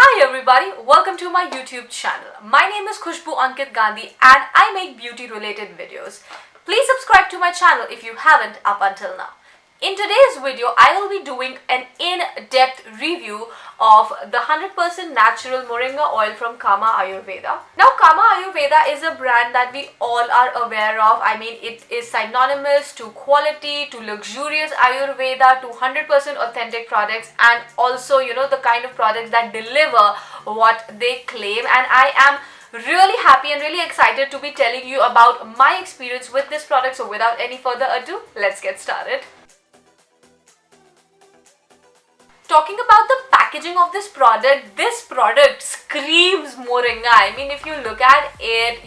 Hi everybody, welcome to my YouTube channel. My name is Khushbu Ankit Gandhi and I make beauty related videos. Please subscribe to my channel if you haven't up until now. In today's video, I will be doing an in-depth review of the 100% natural Moringa oil from Kama Ayurveda. Now, Kama Ayurveda is a brand that we all are aware of. I mean, it is synonymous to quality, to luxurious Ayurveda, to 100% authentic products, and also, the kind of products that deliver what they claim. And I am really happy and really excited to be telling you about my experience with this product. So without any further ado, let's get started. Talking about the packaging of this product screams Moringa. I mean, if you look at it,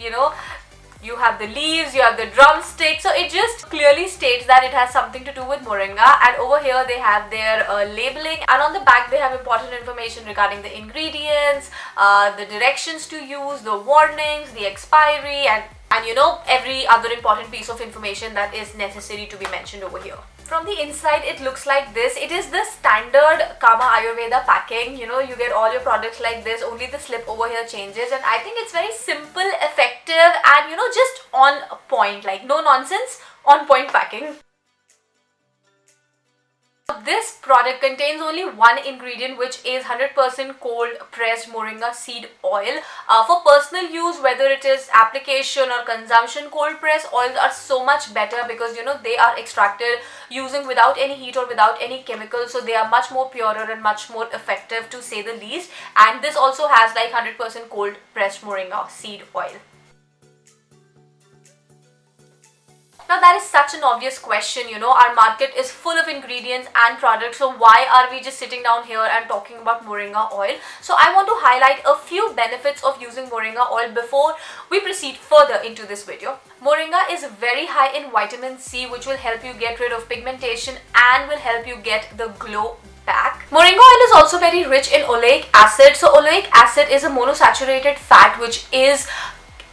you have the leaves, you have the drumstick, so it just clearly states that it has something to do with Moringa. And over here they have their labeling, and on the back they have important information regarding the ingredients, the directions to use, the warnings, the expiry, and every other important piece of information that is necessary to be mentioned over here. From the inside, it looks like this. It is the standard Kama Ayurveda packing. You get all your products like this, only the slip over here changes, and I think it's very simple, effective, and just on point, like no nonsense, on point packing. This product contains only one ingredient, which is 100% cold pressed Moringa seed oil. For personal use, whether it is application or consumption, cold pressed oils are so much better because they are extracted using without any heat or without any chemicals, so they are much more purer and much more effective, to say the least. And this also has like 100% cold pressed Moringa seed oil. Now that is such an obvious question, our market is full of ingredients and products, so why are we just sitting down here and talking about Moringa oil? So I want to highlight a few benefits of using Moringa oil before we proceed further into this video. Moringa is very high in vitamin C, which will help you get rid of pigmentation and will help you get the glow back. Moringa oil is also very rich in oleic acid. So oleic acid is a monosaturated fat which is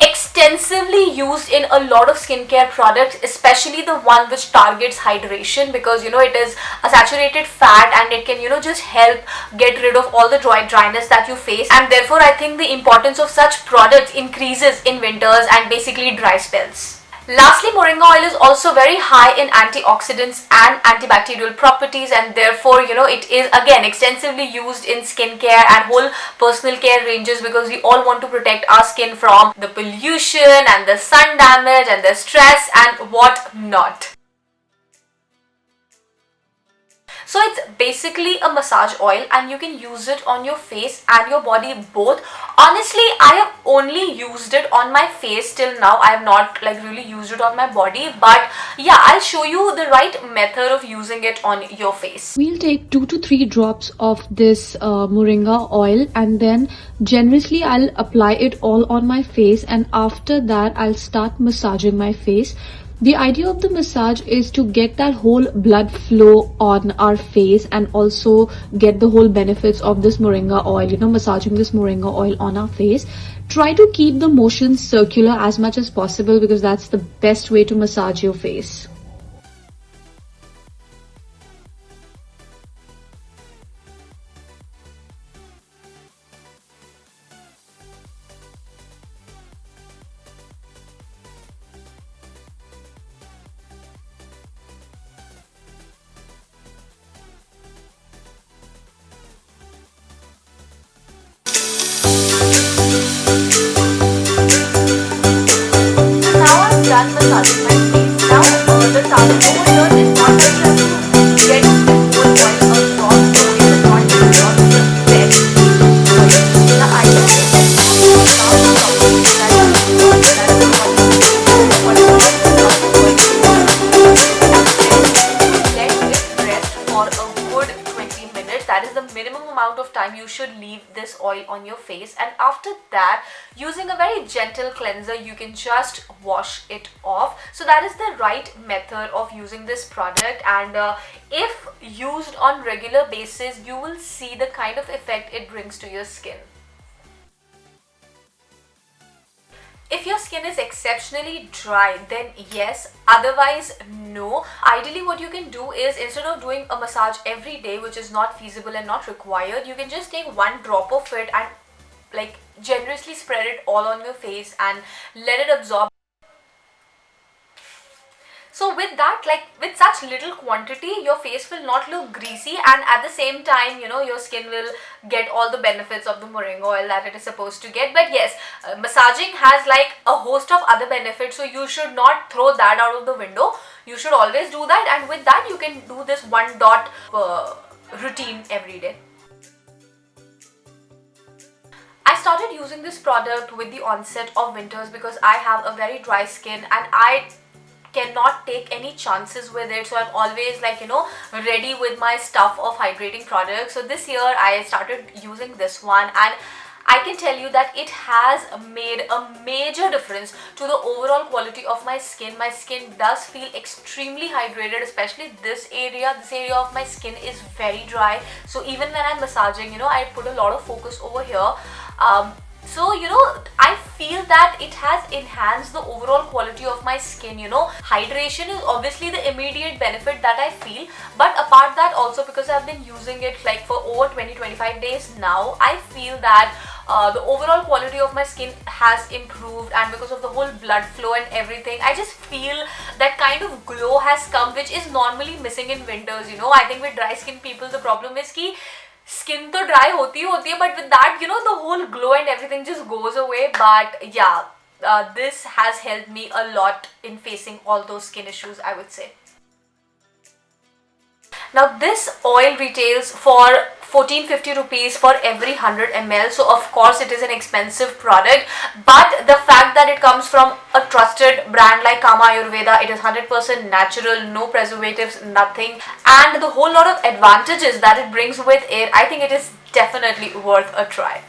extensively used in a lot of skincare products, especially the one which targets hydration, because it is a saturated fat and it can just help get rid of all the dryness that you face, and therefore I think the importance of such products increases in winters and basically dry spells. Lastly, Moringa oil is also very high in antioxidants and antibacterial properties, and therefore it is again extensively used in skincare and whole personal care ranges, because we all want to protect our skin from the pollution and the sun damage and the stress and what not. So it's basically a massage oil and you can use it on your face and your body both. Honestly, I have only used it on my face till now. I have not really used it on my body, but yeah, I'll show you the right method of using it on your face. We'll take 2 to 3 drops of this Moringa oil, and then generously I'll apply it all on my face, and after that I'll start massaging my face. The idea of the massage is to get that whole blood flow on our face and also get the whole benefits of this Moringa oil, massaging this Moringa oil on our face. Try to keep the motion circular as much as possible, because that's the best way to massage your face. Done massaging my face. Now the task over here is not just to get this whole oil across, so it is not just across, just wet. The idea is to let it rest for a good 20 minutes. That is the minimum amount of time you should leave this oil on your face, and after that, using a very gentle cleanser, you can just wash it off. So that is the right method of using this product, and if used on regular basis, you will see the kind of effect it brings to your skin. If your skin is exceptionally dry, then yes, otherwise no. Ideally what you can do is, instead of doing a massage every day, which is not feasible and not required, you can just take one drop of it and like generously spread it all on your face and let it absorb. So with that, like with such little quantity, your face will not look greasy, and at the same time, you know, your skin will get all the benefits of the moringa oil that it is supposed to get. But yes, massaging has like a host of other benefits, so you should not throw that out of the window. You should always do that, and with that you can do this one dot routine every day. I started using this product with the onset of winters because I have a very dry skin and I cannot take any chances with it, so I'm always like, you know, ready with my stuff of hydrating products. So this year I started using this one, and I can tell you that it has made a major difference to the overall quality of my skin. My skin does feel extremely hydrated, especially this area. This area of my skin is very dry, so even when I'm massaging, you know, I put a lot of focus over here. So, you know, I feel that it has enhanced the overall quality of my skin. You know, hydration is obviously the immediate benefit that I feel, but apart that also, because I've been using it like for over 20-25 days now, I feel that the overall quality of my skin has improved, and because of the whole blood flow and everything, I just feel that kind of glow has come, which is normally missing in winters. You know, I think with dry skin people, the problem is ki skin to dry hoti hai, but with that, you know, the whole glow and everything just goes away. But yeah, this has helped me a lot in facing all those skin issues, I would say. Now this oil retails for 1450 rupees for every 100 ml, so of course it is an expensive product, but the fact that it comes from a trusted brand like Kama Ayurveda, it is 100% natural, no preservatives, nothing, and the whole lot of advantages that it brings with it, I think it is definitely worth a try.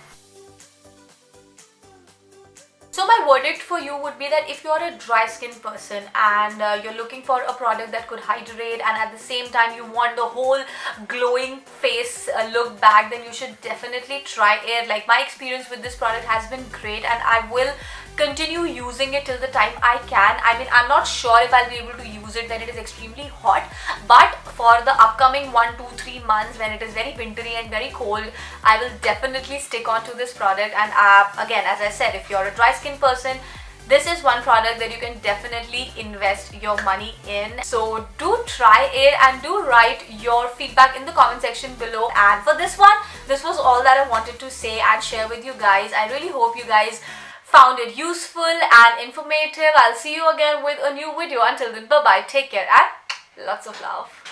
So my verdict for you would be that if you're a dry skin person and you're looking for a product that could hydrate and at the same time you want the whole glowing face look back, then you should definitely try it. Like, my experience with this product has been great and I will continue using it till the time I can. I mean, I'm not sure if I'll be able to use it when it is extremely hot, but for the upcoming 1, 2, 3 months when it is very wintry and very cold, I will definitely stick on to this product. And again, as I said, if you're a dry skin person, this is one product that you can definitely invest your money in. So do try it and do write your feedback in the comment section below. And for this one, this was all that I wanted to say and share with you guys. I really hope you guys found it useful and informative. I'll see you again with a new video. Until then, bye bye, take care and lots of love.